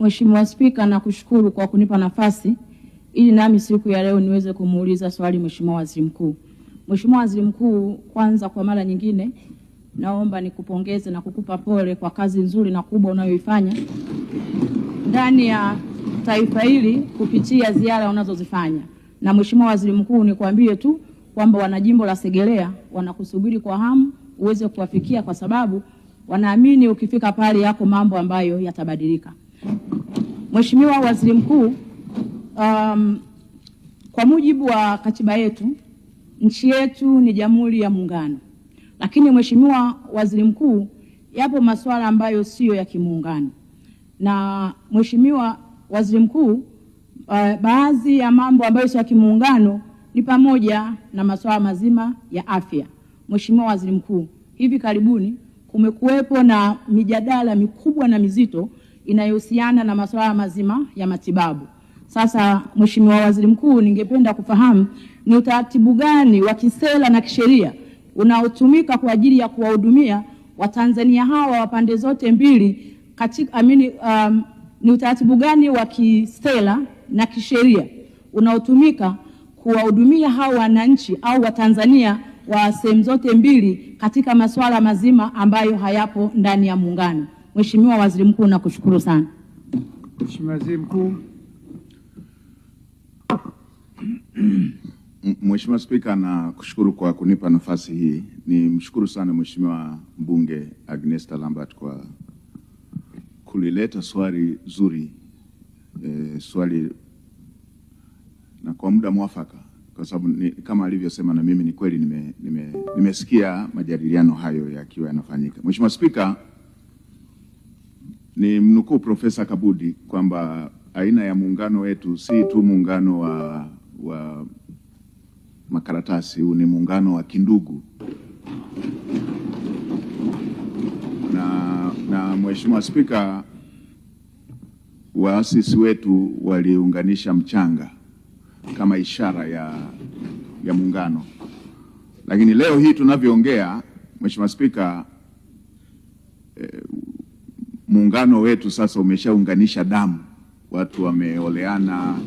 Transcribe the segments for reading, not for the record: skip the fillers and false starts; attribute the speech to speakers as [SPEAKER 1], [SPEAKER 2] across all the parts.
[SPEAKER 1] Mheshimiwa Spika, nakushukuru kwa kunipa nafasi ili nami siku ya leo niweze kumuuliza swali Mheshimiwa Waziri Mkuu. Mheshimiwa Waziri Mkuu, kwanza kwa mara nyingine naomba nikupongeze na kukupa pole kwa kazi nzuri na kubwa unayoifanya ndani ya taifa hili kupitia ziara unazozifanya. Na Mheshimiwa Waziri Mkuu, nikwambie tu kwamba wanajimbo la Segerea wanakusubiri kwa hamu uweze kuwafikia, kwa sababu wanaamini ukifika pale yako mambo ambayo yatabadilika. Mheshimiwa Waziri Mkuu, kwa mujibu wa katiba yetu, nchi yetu ni Jamhuri ya Muungano. Lakini Mheshimiwa Waziri Mkuu, yapo masuala ambayo sio ya kimuungano. Na Mheshimiwa Waziri Mkuu, baadhi ya mambo ambayo sio ya kimuungano ni pamoja na masuala mazima ya afya. Mheshimiwa Waziri Mkuu, hivi karibuni kumekuwepo na mijadala mikubwa na mizito inayohusiana na masuala mazima ya matibabu. Sasa Mheshimiwa Waziri Mkuu, ningependa kufahamu ni utaratibu gani wa kisera na kisheria unaotumika kwa ajili ya kuwahudumia Watanzania hawa wa pande zote mbili katika ni utaratibu gani wa kisera na kisheria unaotumika kuwahudumia hawa wananchi au Watanzania wa sehemu zote mbili katika masuala mazima ambayo hayapo ndani ya muungano. Mheshimiwa Waziri Mkuu, nakushukuru sana.
[SPEAKER 2] Mheshimiwa Waziri Mkuu.
[SPEAKER 3] Mheshimiwa Spika, na kushukuru kwa kunipa nafasi hii. Ni mshukuru sana Mheshimiwa Mbunge Agnesta Lambert kwa kulileta swali zuri, swali na kwa muda mwafaka, kwa sababu kama alivyosema na mimi ni kweli nimesikia majadiliano hayo yakiwa yanafanyika. Mheshimiwa Spika, ni mnukuu Profesa Kabudi kwamba aina ya muungano wetu si tu muungano wa makaratasi, huu ni muungano wa kindugu. Na Mheshimiwa Spika, waasisi wetu waliunganisha mchanga kama ishara ya muungano. Lakini leo hii tunavyoongea, Mheshimiwa Spika, muungano wetu sasa umeshaunganisha damu. Watu wameoleana,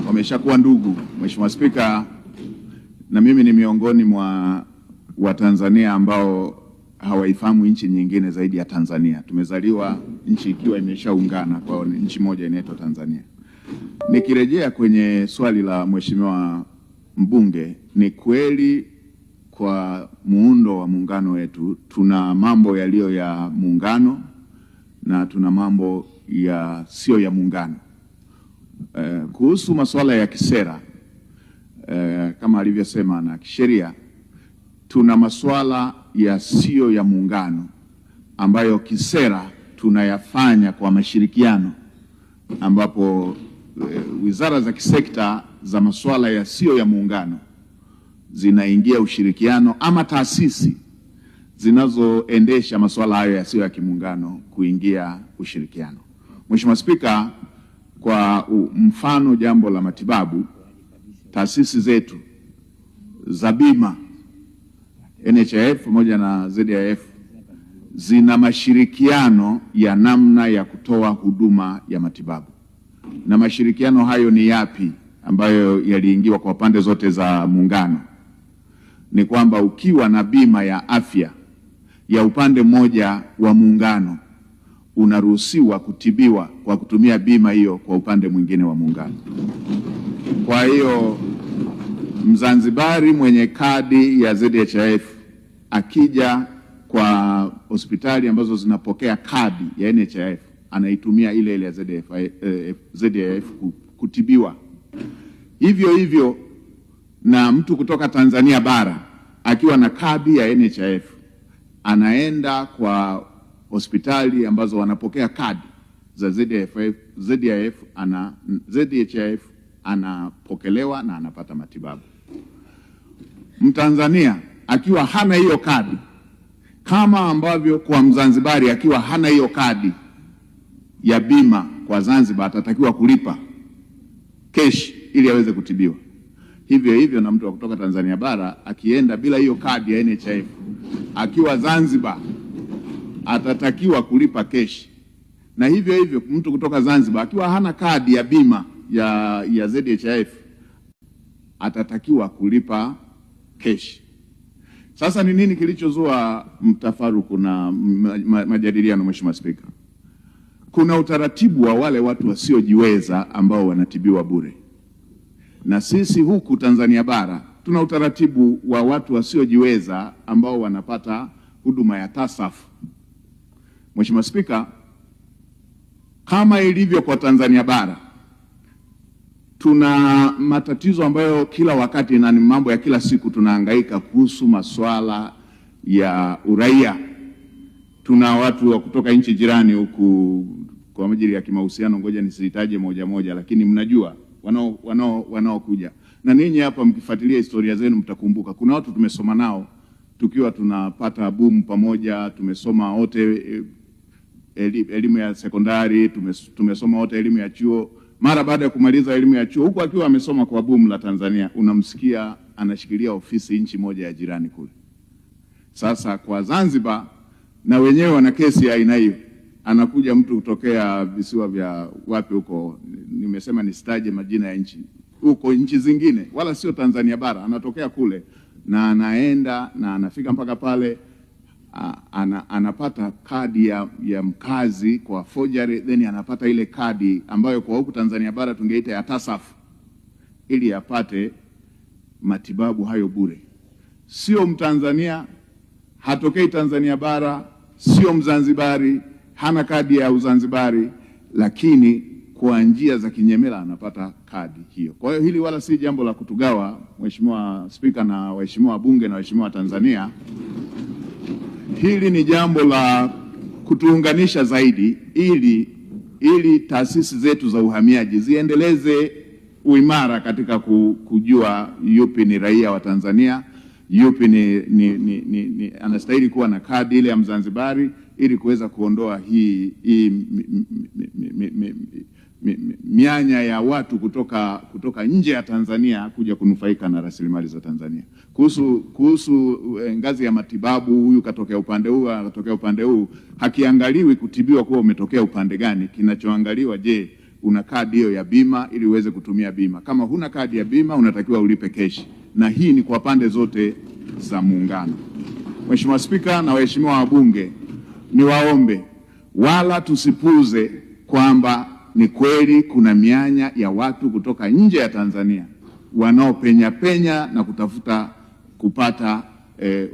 [SPEAKER 3] wameshakuwa ndugu. Mheshimiwa Spika, na mimi ni miongoni mwa Watanzania ambao hawaifahamu nchi nyingine zaidi ya Tanzania. Tumezaliwa nchi ikiwa imeshaungana kwa nchi moja inaitwa Tanzania. Nikirejea kwenye swali la Mheshimiwa mbunge, ni kweli kwa muundo wa muungano wetu tuna mambo yaliyo ya muungano na tuna mambo ya sio ya muungano. Kuhusu masuala ya kisera, kama alivyosema, na kisheria, tuna masuala ya sio ya muungano ambayo kisera tunayafanya kwa mashirikiano, ambapo wizara za kisekta za masuala ya sio ya muungano zinaingia ushirikiano, ama taasisi zinazoendesha masuala hayo ya sio ya kimuungano kuingia ushirikiano. Mheshimiwa Spika, kwa mfano jambo la matibabu, taasisi zetu za bima NHIF pamoja na ZIF zina mashirikiano ya namna ya kutoa huduma ya matibabu. Na mashirikiano hayo ni yapi ambayo yaliingiwa kwa pande zote za muungano? Ni kwamba ukiwa na bima ya afya ya upande mmoja wa muungano, unaruhusiwa kutibiwa kwa kutumia bima hiyo kwa upande mwingine wa muungano. Kwa hiyo Mzanzibari mwenye kadi ya ZHIF akija kwa hospitali ambazo zinapokea kadi ya NHIF, anaitumia ile ya ZHIF kutibiwa. Hivyo hivyo na mtu kutoka Tanzania bara akiwa na kadi ya NHIF anaenda kwa hospitali ambazo wanapokea kadi za ZHIF anapokelewa na anapata matibabu. Mtanzania akiwa hana hiyo kadi, kama ambavyo kwa Mzanzibari akiwa hana hiyo kadi ya bima kwa Zanzibar atatakiwa kulipa keshi ili aweze kutibiwa. Hivyo hivyo na mtu kutoka Tanzania bara akienda bila hiyo kadi ya NHIF akiwa Zanzibar atatakiwa kulipa keshi Na hivyo hivyo mtu kutoka Zanzibar akiwa hana kadi ya bima ya ZHIF atatakiwa kulipa keshi. Sasa ni nini kilichozua mtafaruku na majadiliano, Mheshimiwa Spika? Kuna utaratibu wa wale watu wasiojiweza ambao wanatibiwa bure, na sisi huku Tanzania bara tuna utaratibu wa watu wasiojiweza ambao wanapata huduma ya TASAF. Mheshimiwa Spika, kama ilivyo kwa Tanzania bara, tuna matatizo ambayo kila wakati na ni mambo ya kila siku tunahangaika kuhusu masuala ya uraia. Tuna watu wa kutoka nchi jirani huku kwa ajili ya kimahusiano, ngoja nisitaje moja moja, lakini mnajua wanaokuja. Na ninyi hapa mkifuatilia historia zenu mtakumbuka kuna watu tumesoma nao tukiwa tunapata boom pamoja, tumesoma wote elimu ya sekondari, tumesoma wote elimu ya chuo. Mara baada ya kumaliza elimu ya chuo, huku akiwa amesoma kwa boom la Tanzania, unamsikia anashikilia ofisi nchi moja ya jirani kule. Sasa kwa Zanzibar na wenyewe wana kesi ya aina hiyo. Anakuja mtu kutokea visiwa vya wapi huko, nimesema nisitaje majina ya nchi, huko nchi zingine wala sio Tanzania bara, anatokea kule na anaenda na anafika mpaka pale, anapata kadi ya mkazi kwa forgery, then anapata ile kadi ambayo kwa huku Tanzania bara tungeita ya TASAF, ili apate matibabu hayo bure. Sio Mtanzania, hatokei Tanzania bara, sio Mzanzibari, hana kadi ya Uzanzibari, lakini kwa njia za kinyemela anapata kadi hiyo. Kwa hiyo hili wala si jambo la kutugawa, Mheshimiwa Spika na waheshimiwa wabunge na waheshimiwa Tanzania. Hili ni jambo la kutuunganisha zaidi ili taasisi zetu za uhamiaji ziendeleze uimara katika kujua yupi ni raia wa Tanzania, yupi ni anastahili kuwa na kadi ile ya Mzanzibari, ili kuweza kuondoa hii mianya ya watu kutoka nje ya Tanzania kuja kunufaika na rasilimali za Tanzania. Kuhusu ngazi ya matibabu, huyu katokea upande huu, katokea upande huu, hakiangaliwi kutibiwa kwa umetokea upande gani. Kinachoangaliwa, je, una kadi hiyo ya bima ili uweze kutumia bima. Kama huna kadi ya bima unatakiwa ulipe keshi, na hii ni kwa pande zote za muungano. Mheshimiwa Spika na waheshimiwa wabunge, niwaombe wala tusipuuze kwamba ni kweli kuna mianya ya watu kutoka nje ya Tanzania wanaopenya na kutafuta kupata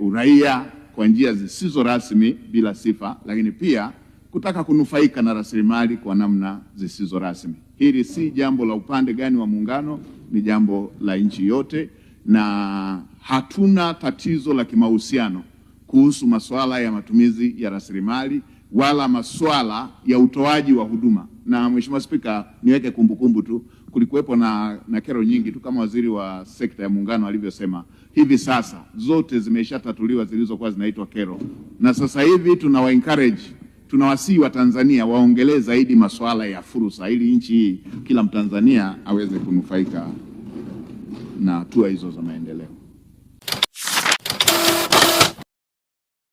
[SPEAKER 3] uraia kwa njia zisizo rasmi bila sifa, lakini pia kutaka kunufaika na rasilimali kwa namna zisizo rasmi. Hili si jambo la upande gani wa muungano, ni jambo la nchi yote, na hatuna tatizo la kimahusiano kuhusu masuala ya matumizi ya rasilimali wala masuala ya utoaji wa huduma. Na Mheshimiwa Spika, niweke kumbukumbu tu, kulikuwepo na kero nyingi tu kama waziri wa sekta ya muungano alivyosema. Hivi sasa zote zimeshatatuliwa zilizokuwa zinaitwa kero, na sasa hivi tunawasihi wa Tanzania waongelee zaidi masuala ya fursa, ili nchi hii kila Mtanzania aweze kunufaika na hatua hizo za maendeleo.